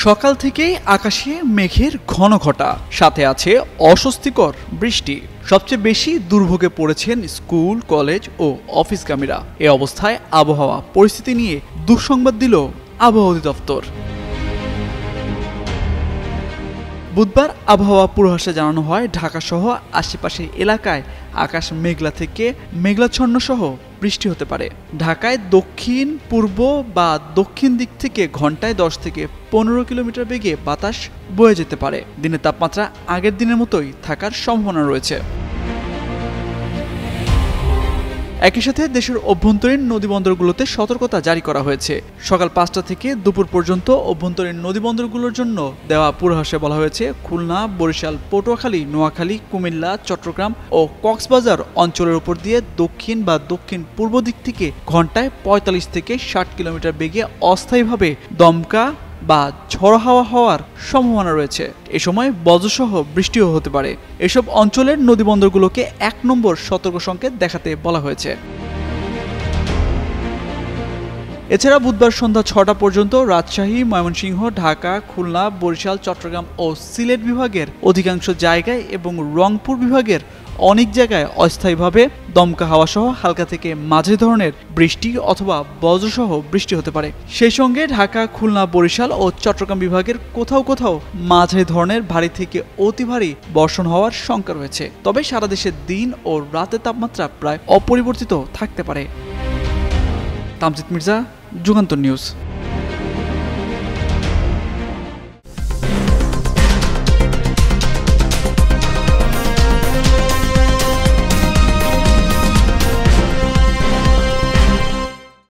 সকাল থেকেই আকাশে মেঘের ঘন ঘটা, সাথে আছে অস্বস্তিকর বৃষ্টি। সবচেয়ে বেশি দুর্ভোগে পড়েছেন স্কুল, কলেজ ও অফিসগামীরা। এ অবস্থায় আবহাওয়া পরিস্থিতি নিয়ে দুঃসংবাদ দিল আবহাওয়া অধিদপ্তর। বুধবার আবহাওয়া পূর্বাভাসে জানানো হয়, ঢাকাসহ আশেপাশের এলাকায় আকাশ মেঘলা থেকে মেঘলাচ্ছন্ন সহ বৃষ্টি হতে পারে। ঢাকায় দক্ষিণ পূর্ব বা দক্ষিণ দিক থেকে ঘন্টায় 10 থেকে 15 কিলোমিটার বেগে বাতাস বয়ে যেতে পারে। দিনের তাপমাত্রা আগের দিনের মতোই থাকার সম্ভাবনা রয়েছে। একই সাথে দেশের অভ্যন্তরীণ নদীবন্দরগুলোতে সতর্কতা জারি করা হয়েছে। সকাল 5টা থেকে দুপুর পর্যন্ত অভ্যন্তরীণ নদীবন্দরগুলোর জন্য দেওয়া পূর্বাভাসে বলা হয়েছে, খুলনা, বরিশাল, পটুয়াখালী, নোয়াখালী, কুমিল্লা, চট্টগ্রাম ও কক্সবাজার অঞ্চলের উপর দিয়ে দক্ষিণ বা দক্ষিণ পূর্ব দিক থেকে ঘন্টায় 45 থেকে 60 কিলোমিটার বেগে অস্থায়ীভাবে দমকা বা ঝড়ো হাওয়া হওয়ার সম্ভাবনা রয়েছে। এ সময় বজ্রসহ বৃষ্টিও হতে পারে। এসব অঞ্চলের নদীবন্দরগুলোকে 1 নম্বর সতর্ক সংকেত দেখাতে বলা হয়েছে। এছাড়া বুধবার সন্ধ্যা 6টা পর্যন্ত রাজশাহী, ময়মনসিংহ, ঢাকা, খুলনা, বরিশাল, চট্টগ্রাম ও সিলেট বিভাগের অধিকাংশ জায়গায় এবং রংপুর বিভাগের অনেক জায়গায় অস্থায়ীভাবে দমকা হাওয়া সহ হালকা থেকে মাঝারি ধরনের বৃষ্টি অথবা বজ্রসহ বৃষ্টি হতে পারে। সেই সঙ্গে ঢাকা, খুলনা, বরিশাল ও চট্টগ্রাম বিভাগের কোথাও কোথাও মাঝারি ধরনের ভারী থেকে অতি ভারী বর্ষণ হওয়ার শঙ্কা রয়েছে। তবে সারা দেশে দিন ও রাতের তাপমাত্রা প্রায় অপরিবর্তিত থাকতে পারে। তামজিদ মির্জা, যুগান্তর নিউজ।